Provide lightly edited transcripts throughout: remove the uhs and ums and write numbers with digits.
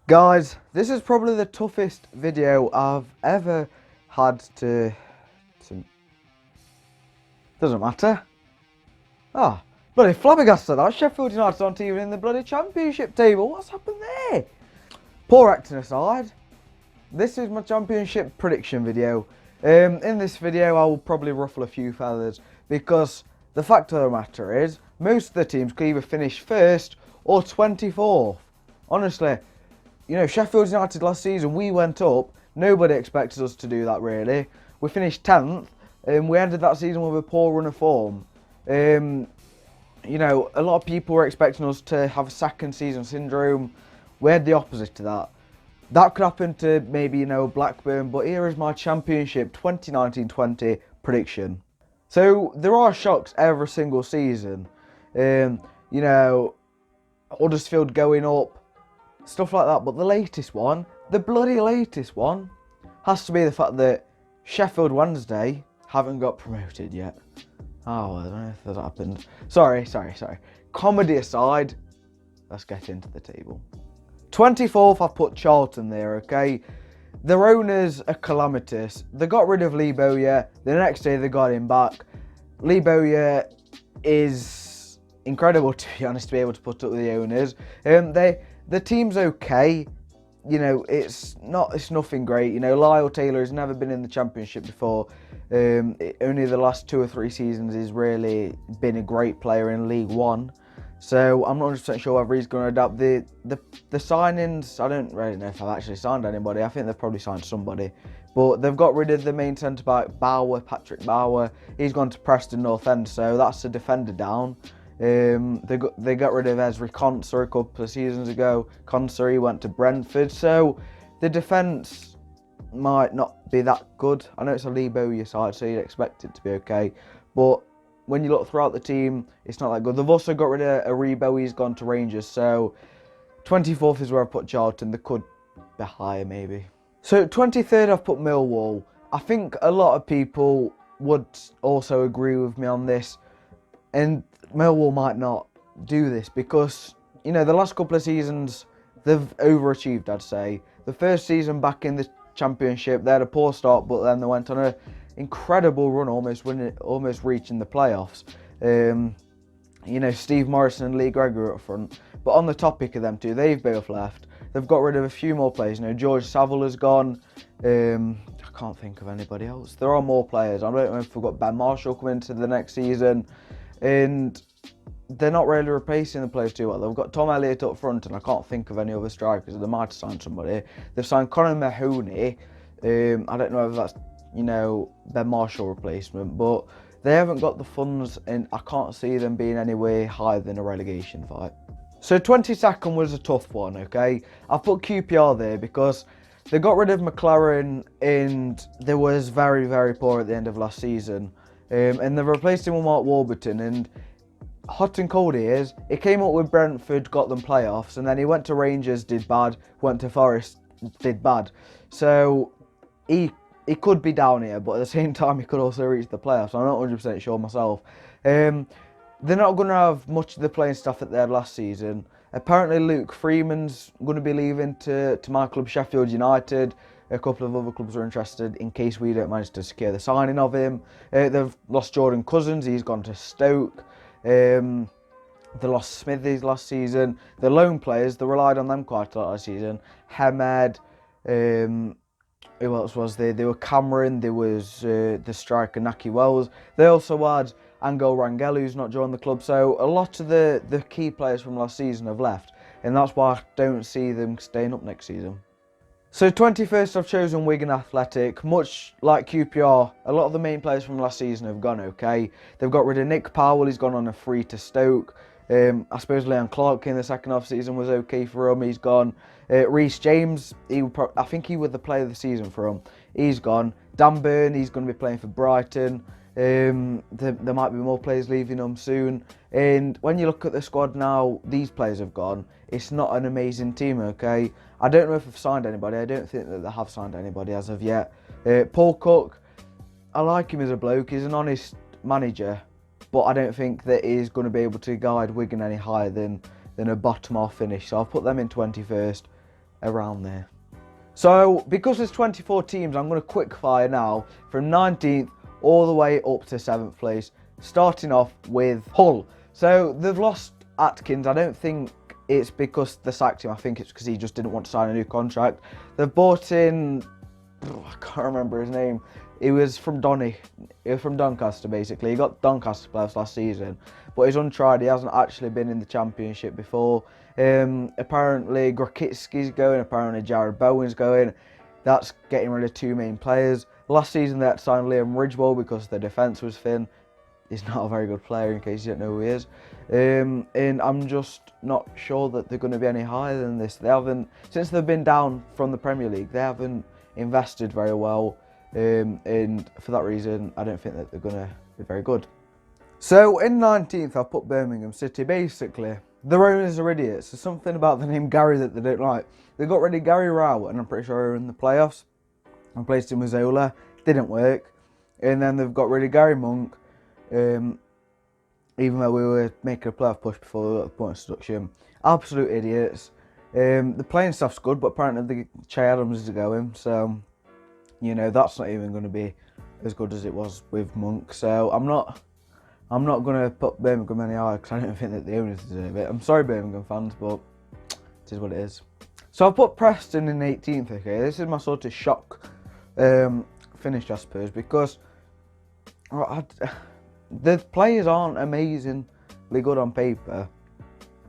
Guys, this is probably the toughest video I've ever had to... Doesn't matter. Ah, bloody flabbergasted that. Sheffield United aren't even in the bloody championship table. What's happened there? Poor acting aside, this is my championship prediction video. In this video I will probably ruffle a few feathers because the fact of the matter is most of the teams could either finish first or 24th. Honestly, you know, Sheffield United last season, we went up. Nobody expected us to do that, really. We finished 10th, and we ended that season with a poor run of form. You know, a lot of people were expecting us to have a second season syndrome. We had the opposite to that. That could happen to maybe, you know, Blackburn, but here is my Championship 2019-20 prediction. So, there are shocks every single season. You know, Huddersfield going up, stuff like that, but the latest one, the bloody latest one, has to be the fact that Sheffield Wednesday haven't got promoted yet. Oh, I don't know if that happened. Sorry. Comedy aside, let's get into the table. 24th, I've put Charlton there, okay? Their owners are calamitous. They got rid of Lee Bowyer. The next day they got him back. Lee Bowyer is incredible, to be honest, to be able to put up with the owners. The team's okay, you know, it's nothing great. You know, Lyle Taylor has never been in the Championship before. Only the last 2 or 3 seasons he's really been a great player in League One. So I'm not 100% sure whether he's going to adapt. The signings, I don't really know if I've actually signed anybody. I think they've probably signed somebody. But they've got rid of the main centre-back, Patrick Bauer. He's gone to Preston North End, so that's a defender down. They got rid of Ezri Konsa a couple of seasons ago. Konsa, he went to Brentford, so the defence might not be that good. I know it's a Lee Bowyer side, so you'd expect it to be okay, but when you look throughout the team, it's not that good. They've also got rid of Aribo, he's gone to Rangers, so 24th is where I put Charlton. They could be higher maybe. So 23rd, I've put Millwall. I think a lot of people would also agree with me on this, and Millwall might not do this because, you know, the last couple of seasons they've overachieved, I'd say. The first season back in the Championship, they had a poor start, but then they went on an incredible run, almost reaching the playoffs. You know, Steve Morrison and Lee Gregory up front. But on the topic of them two, they've both left. They've got rid of a few more players. You know, George Saville has gone. I can't think of anybody else. There are more players. I don't know if we've got Ben Marshall coming into the next season. And they're not really replacing the players too well. They've got Tom Elliott up front, and I can't think of any other strikers. They might have signed somebody. They've signed Conor Mahoney. I don't know if that's, you know, Ben Marshall replacement, but they haven't got the funds, and I can't see them being any way higher than a relegation fight. So 22nd was a tough one, okay? I've put QPR there because they got rid of McLaren, and they was very, very poor at the end of last season. And they've replaced him with Mark Warburton, and hot and cold he is. He came up with Brentford, got them playoffs, and then he went to Rangers, did bad, went to Forest, did bad. So he could be down here, but at the same time he could also reach the playoffs. I'm not 100% sure myself. They're not going to have much of the playing staff that they had last season. Apparently Luke Freeman's going to be leaving to my club, Sheffield United. A couple of other clubs are interested in case we don't manage to secure the signing of him. They've lost Jordan Cousins, he's gone to Stoke. They lost Smithies last season. The loan players, they relied on them quite a lot last season. Hamed, who else was there? There were Cameron, there was the striker Naki Wells. They also had Angel Rangel, who's not joined the club. So a lot of the key players from last season have left, and that's why I don't see them staying up next season. So 21st, I've chosen Wigan Athletic. Much like QPR, a lot of the main players from last season have gone, okay? They've got rid of Nick Powell, he's gone on a free to Stoke. I suppose Leon Clark in the second half season was okay for him, he's gone. Reece James, I think he was the player of the season for him, he's gone. Dan Burn, he's going to be playing for Brighton. There might be more players leaving them soon. And when you look at the squad now, these players have gone. It's not an amazing team, okay? I don't know if they've signed anybody. I don't think that they have signed anybody as of yet. Paul Cook, I like him as a bloke. He's an honest manager. But I don't think that he's going to be able to guide Wigan any higher than a bottom half finish. So I'll put them in 21st. around there. So, because there's 24 teams, I'm going to quick fire now from 19th all the way up to 7th place, starting off with Hull. So, they've lost Atkins. I don't think it's because they sacked him. I think it's because he just didn't want to sign a new contract. They've bought in, I can't remember his name. He was from Doncaster, basically. He got Doncaster players last season, but he's untried. He hasn't actually been in the Championship before. Apparently Grokicki's going, apparently Jared Bowen's going. That's getting rid of two main players. Last season they had to sign Liam Ridgewell because their defence was thin. He's not a very good player, in case you don't know who he is. And I'm just not sure that they're going to be any higher than this. They haven't, since they've been down from the Premier League, they haven't invested very well. And for that reason, I don't think that they're going to be very good. So in 19th, I've put Birmingham City. Basically, their owners are idiots. There's something about the name Gary that they don't like. They got rid of Gary Rowett, and I'm pretty sure they were in the playoffs. And replaced him with Zola. Didn't work. And then they've got rid of Gary Monk. Even though we were making a playoff push before we got the point deduction. Absolute idiots. The playing staff's good, but apparently Che Adams is going. So, you know, that's not even going to be as good as it was with Monk. So I'm not going to put Birmingham any higher because I don't think that the owners deserve it. I'm sorry, Birmingham fans, but it is what it is. So I've put Preston in 18th, okay? This is my sort of shock finish, I suppose, because the players aren't amazingly good on paper.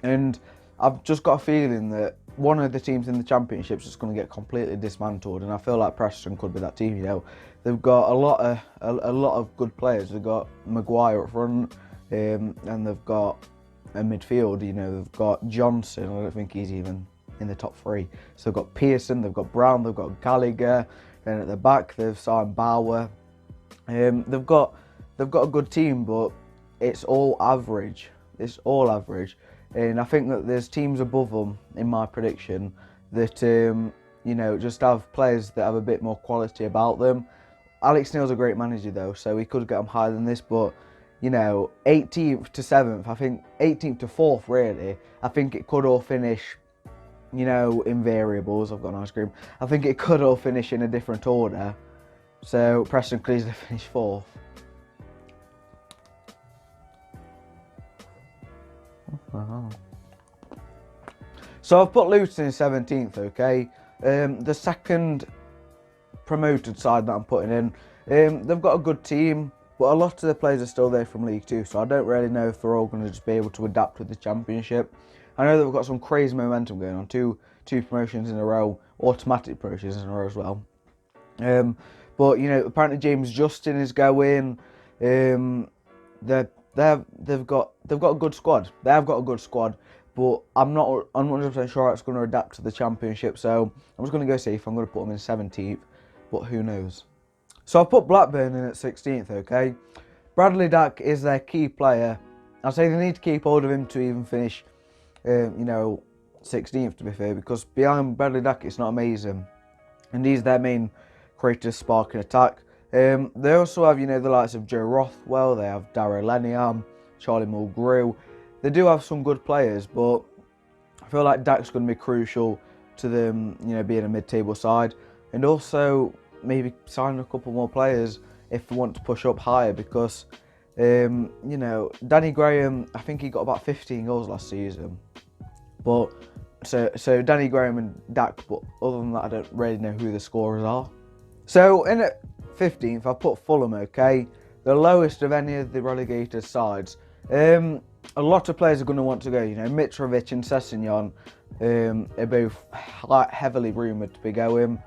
And I've just got a feeling that one of the teams in the Championship is just going to get completely dismantled. And I feel like Preston could be that team, you know. They've got a lot of good players. They've got Maguire up front, and they've got a midfield. You know, they've got Johnson. I don't think he's even in the top three. So they've got Pearson, they've got Brown, they've got Gallagher. Then at the back they've signed Bauer. They've got a good team, but it's all average. It's all average, and I think that there's teams above them in my prediction that you know, just have players that have a bit more quality about them. Alex Neil's a great manager though, so he could get them higher than this, but you know, 18th to 7th, I think 18th to 4th really, I think it could all finish, you know, in variables. I've got an ice cream. I think it could all finish in a different order. So Preston could easily finish 4th. So I've put Luton in 17th, okay? The second promoted side that I'm putting in, they've got a good team, but a lot of the players are still there from League Two, so I don't really know if they're all going to just be able to adapt with the Championship. I know they've got some crazy momentum going on, two promotions in a row, automatic promotions in a row as well. But you know, apparently James Justin is going. They've got a good squad. They have got a good squad, but I'm not 100% sure it's going to adapt to the Championship. So I'm just going to go see if I'm going to put them in 17th, but who knows. So I've put Blackburn in at 16th, okay? Bradley Dack is their key player. I'd say they need to keep hold of him to even finish, you know, 16th to be fair, because behind Bradley Dack it's not amazing. And he's their main creative spark in attack. They also have, you know, the likes of Joe Rothwell, they have Darragh Lenihan, Charlie Mulgrew. They do have some good players, but I feel like Dack's going to be crucial to them, you know, being a mid-table side. And also maybe signing a couple more players if they want to push up higher, because, you know, Danny Graham, I think he got about 15 goals last season. But, so Danny Graham and Dack, but other than that, I don't really know who the scorers are. So in at 15th, I put Fulham, okay? The lowest of any of the relegated sides. A lot of players are going to want to go, you know, Mitrovic and Sessegnon are both heavily rumoured to be going.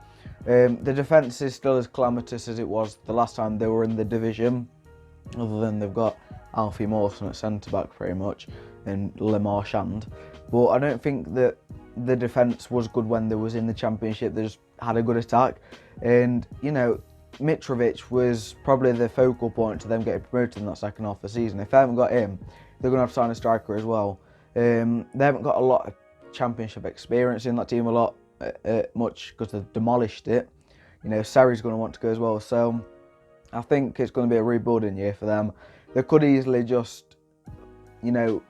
The defence is still as calamitous as it was the last time they were in the division, other than they've got Alfie Mawson at centre-back pretty much, and Le Marchand. But I don't think that the defence was good when they was in the Championship. They just had a good attack. And, you know, Mitrovic was probably the focal point to them getting promoted in that second half of the season. If they haven't got him, they're going to have to sign a striker as well. They haven't got a lot of Championship experience in that team much because they've demolished it. You know, Sarri's going to want to go as well. So I think it's going to be a rebuilding year for them. They could easily just, you know,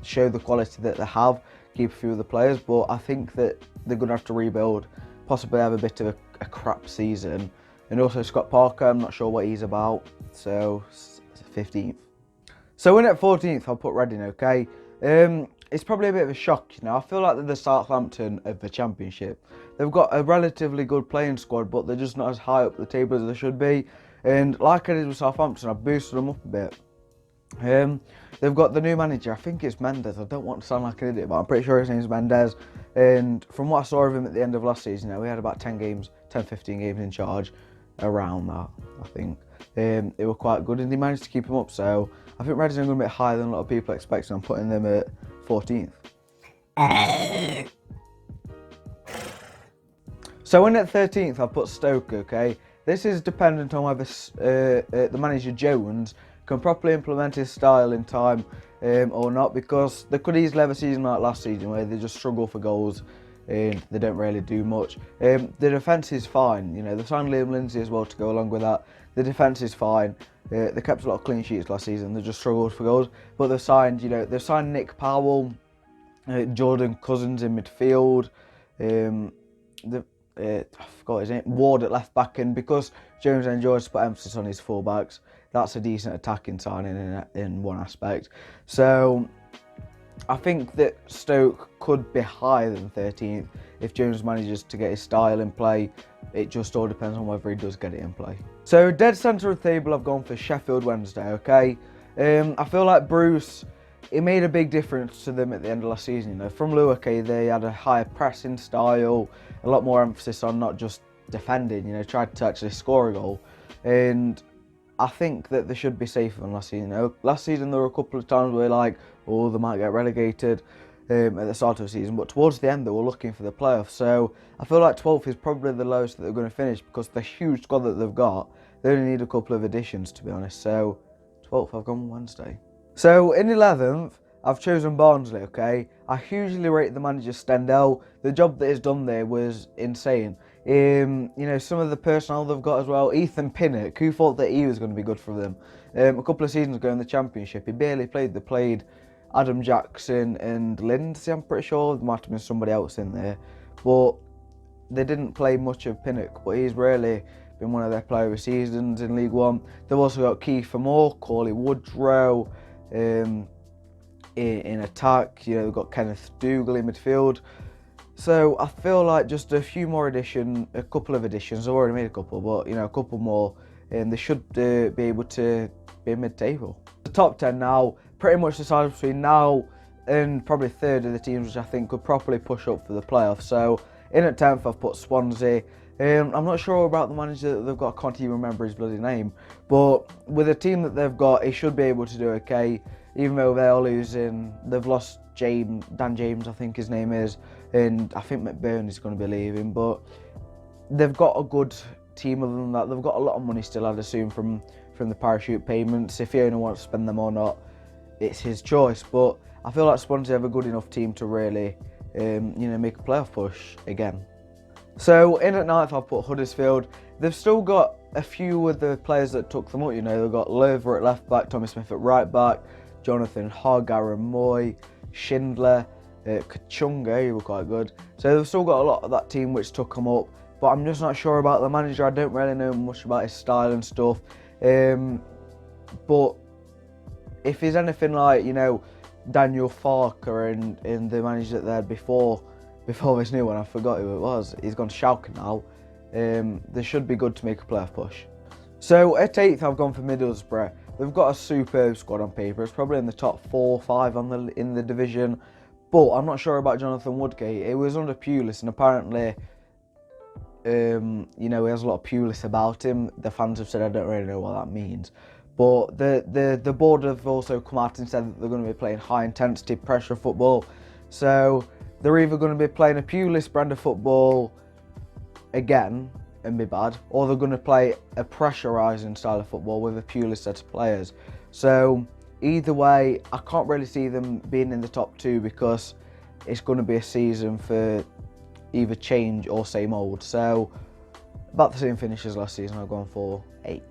show the quality that they have, keep a few of the players, but I think that they're going to have to rebuild, possibly have a bit of a crap season. And also Scott Parker, I'm not sure what he's about, so 15th. So in at 14th, I'll put Reading, okay? It's probably a bit of a shock, you know. I feel like they're the Southampton of the Championship. They've got a relatively good playing squad, but they're just not as high up the table as they should be. And like I did with Southampton, I've boosted them up a bit. They've got the new manager, I think it's Mendes. I don't want to sound like an idiot, but I'm pretty sure his name's Mendes. And from what I saw of him at the end of last season, you know, we had about 10, 15 games in charge, around that, I think. They were quite good and they managed to keep him up, so I think Reading are going to be a bit higher than a lot of people expect, and I'm putting them at 14th. So in at 13th, I've put Stoke, okay? This is dependent on whether the manager Jones can properly implement his style in time or not, because they could easily have a season like last season where they just struggle for goals and they don't really do much. The defence is fine, you know, they signed Liam Lindsay as well to go along with that. The defence is fine. They kept a lot of clean sheets last season, they just struggled for goals. But they've signed, you know, they've signed Nick Powell, Jordan Cousins in midfield, I forgot his name, Ward at left back, and because Jones enjoys to put emphasis on his fullbacks, that's a decent attacking signing in one aspect. So I think that Stoke could be higher than 13th if Jones manages to get his style in play. It just all depends on whether he does get it in play. So dead centre of the table, I've gone for Sheffield Wednesday, okay? I feel like Bruce, it made a big difference to them at the end of last season. You know, from Luake, they had a higher pressing style, a lot more emphasis on not just defending, you know, tried to actually score a goal. And I think that they should be safer than last season. You know, last season there were a couple of times where like, oh, they might get relegated at the start of the season, but towards the end they were looking for the playoffs. So I feel like 12th is probably the lowest that they're going to finish, because the huge squad that they've got, they only need a couple of additions, to be honest. So 12th, I've gone Wednesday. So in 11th, I've chosen Barnsley, okay? I hugely rate the manager Stendhal. The job that he's done there was insane. You know, some of the personnel they've got as well. Ethan Pinnock, who thought that he was going to be good for them? A couple of seasons ago in the Championship, he barely played. They played Adam Jackson and Lindsay, I'm pretty sure. There might have been somebody else in there. But they didn't play much of Pinnock, but he's really been one of their player of seasons in League One. They've also got Kiefer Moore, Corley Woodrow, in attack, you know, they've got Kenneth Dougal in midfield. So I feel like just a few more a couple of additions. They've already made a couple, but you know, a couple more, and they should be able to be mid-table. The top 10 now pretty much decided between now and probably third of the teams which I think could properly push up for the playoffs. So in at 10th, I've put Swansea. I'm not sure about the manager that they've got. I can't even remember his bloody name. But with the team that they've got, he should be able to do okay. Even though they're losing, they've lost Dan James, I think his name is, and I think McBurn is going to be leaving. But they've got a good team other than that. They've got a lot of money still, I'd assume, from the parachute payments. If he only wants to spend them or not, it's his choice. But I feel like Swansea have a good enough team to really, you know, make a playoff push again. So in at 9th, I've put Huddersfield. They've still got a few of the players that took them up. You know, they've got Lover at left back, Tommy Smith at right back, Jonathan Hogg, Aaron Moy, Schindler, Kachunga, who were quite good. So they've still got a lot of that team which took them up. But I'm just not sure about the manager. I don't really know much about his style and stuff. But if he's anything like, you know, Daniel Farker and the manager that they had before this new one, I forgot who it was. He's gone to Schalke now. They should be good to make a playoff push. So at 8th, I've gone for Middlesbrough. They've got a superb squad on paper. It's probably in the top 4 or 5 in the division. But I'm not sure about Jonathan Woodgate. It was under Pulis, and apparently, you know, he has a lot of Pulis about him. The fans have said I don't really know what that means. But the board have also come out and said that they're going to be playing high intensity pressure football. So they're either going to be playing a Pulis brand of football again and be bad, or they're going to play a pressurising style of football with a Pulis set of players. So either way, I can't really see them being in the top 2, because it's going to be a season for either change or same old. So about the same finish as last season. I've gone for 8.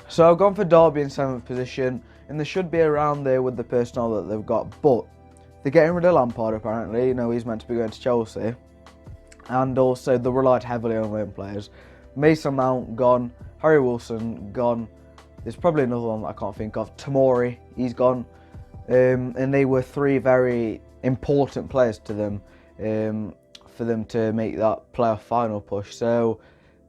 So I've gone for Derby in 7th position, and they should be around there with the personnel that they've got. But They're getting rid of Lampard apparently, you know, he's meant to be going to Chelsea. And also they relied heavily on loan players. Mason Mount gone, Harry Wilson gone. There's probably another one that I can't think of. Tamori, he's gone. And they were three very important players to them for them to make that playoff final push. So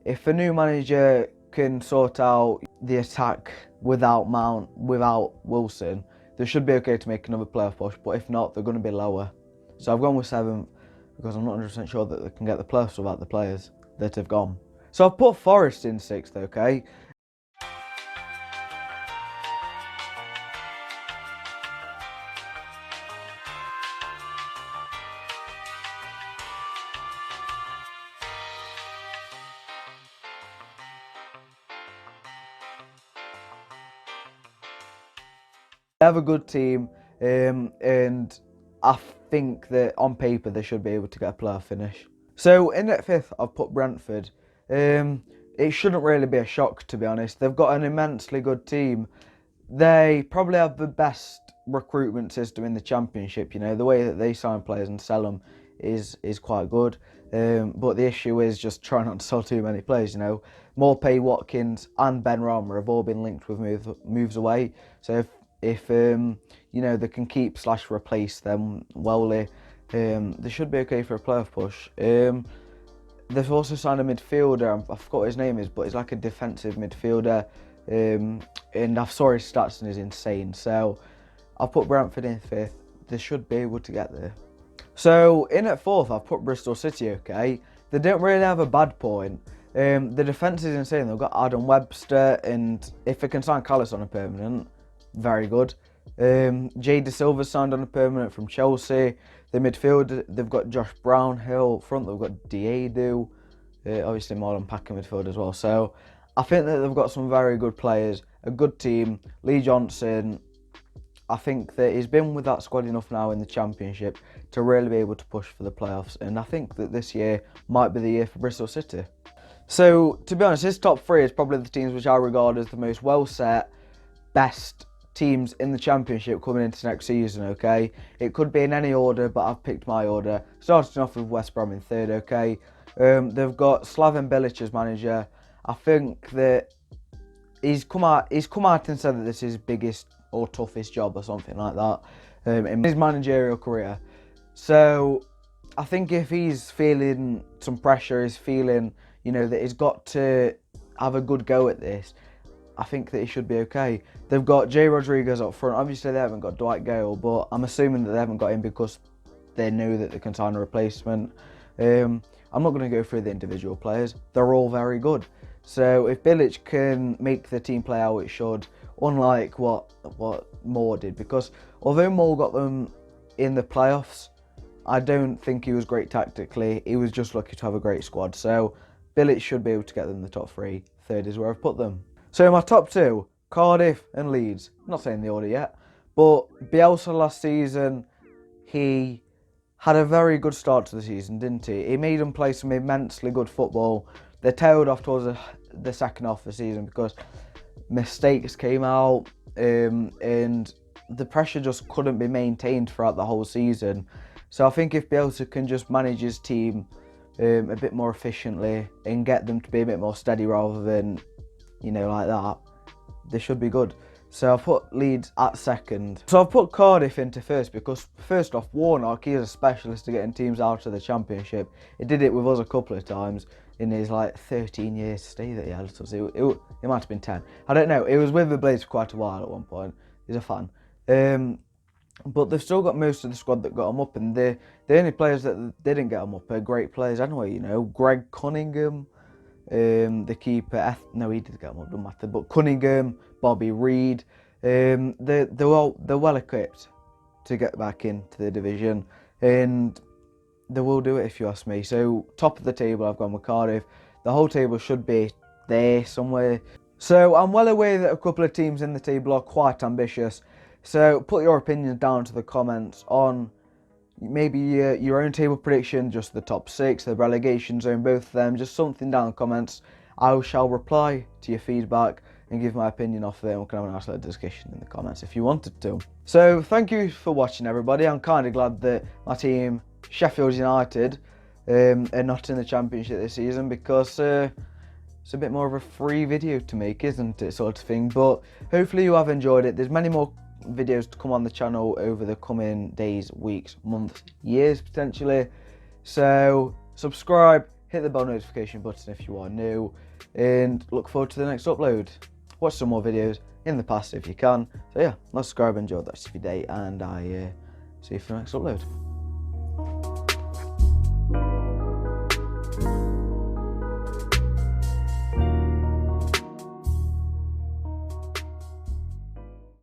if a new manager can sort out the attack without Mount, without Wilson, they should be okay to make another playoff push. But if not, they're going to be lower. So I've gone with 7th because I'm not 100% sure that they can get the playoffs without the players that have gone. So I've put Forest in 6th, okay? They have a good team, and I think that on paper they should be able to get a playoff finish. So in at 5th, I've put Brentford. It shouldn't really be a shock, to be honest. They've got an immensely good team. They probably have the best recruitment system in the Championship. You know, the way that they sign players and sell them is quite good. But the issue is just trying not to sell too many players. You know, Morpay, Watkins, and Ben Rama have all been linked with moves away. So if you know, they can keep / replace them well, they should be okay for a playoff push. They've also signed a midfielder. I forgot what his name is, but he's like a defensive midfielder. And I saw his stats and he's insane. So I've put Brentford in 5th. They should be able to get there. So in at 4th, I've put Bristol City, okay? They don't really have a bad point. The defence is insane. They've got Adam Webster, and if they can sign Callis on a permanent, very good. Jay De Silva signed on a permanent from Chelsea. The midfield, they've got Josh Brownhill. Front, they've got Diedu. Obviously Marlon Packer midfield as well. So I think that they've got some very good players, a good team. Lee Johnson, I think that he's been with that squad enough now in the Championship to really be able to push for the playoffs. And I think that this year might be the year for Bristol City. So to be honest, his top 3 is probably the teams which I regard as the most well set, best teams in the Championship coming into next season, okay? It could be in any order, but I've picked my order. Starting off with West Brom in 3rd, okay? They've got Slaven Bilic as manager. I think that he's come out and said that this is his biggest or toughest job or something like that in his managerial career. So I think if he's feeling some pressure, he's feeling, you know, that he's got to have a good go at this, I think that he should be okay. They've got Jay Rodriguez up front. Obviously, they haven't got Dwight Gale, but I'm assuming that they haven't got him because they knew that they can sign a replacement. I'm not going to go through the individual players. They're all very good. So if Bilic can make the team play how it should, unlike what Moore did, because although Moore got them in the playoffs, I don't think he was great tactically. He was just lucky to have a great squad. So Bilic should be able to get them in the top 3. 3rd is where I've put them. So my top 2, Cardiff and Leeds. I'm not saying the order yet, but Bielsa last season, he had a very good start to the season, didn't he? He made them play some immensely good football. They tailed off towards the second half of the season because mistakes came out and the pressure just couldn't be maintained throughout the whole season. So I think if Bielsa can just manage his team a bit more efficiently and get them to be a bit more steady rather than, you know, like that, they should be good. So I've put Leeds at 2nd. So I've put Cardiff into 1st because, first off, Warnock, he is a specialist at getting teams out of the Championship. He did it with us a couple of times in his 13 years stay that he had. It might have been 10. I don't know. He was with the Blades for quite a while at one point. He's a fan. But they've still got most of the squad that got them up, and the only players that didn't get them up are great players anyway. You know, Greg Cunningham, the keeper. No, he did get them up, doesn't matter. But Cunningham, Bobby Reed, they're well equipped to get back into the division, and they will do it if you ask me. So top of the table, I've gone with Cardiff. The whole table should be there somewhere. So I'm well aware that a couple of teams in the table are quite ambitious. So put your opinions down to the comments on maybe your own table prediction, just the top 6, the relegation zone, both of them, just something down in the comments. I shall reply to your feedback. and give my opinion off there, and we can have a nice little discussion in the comments if you wanted to. So thank you for watching, everybody. I'm kind of glad that my team, Sheffield United, are not in the Championship this season, because it's a bit more of a free video to make, isn't it, sort of thing. But hopefully you have enjoyed it. There's many more videos to come on the channel over the coming days, weeks, months, years potentially. So subscribe, hit the bell notification button if you are new, and look forward to the next upload. Watch some more videos in the past if you can. So yeah, subscribe, enjoy the rest of your day, and I see you for the next upload.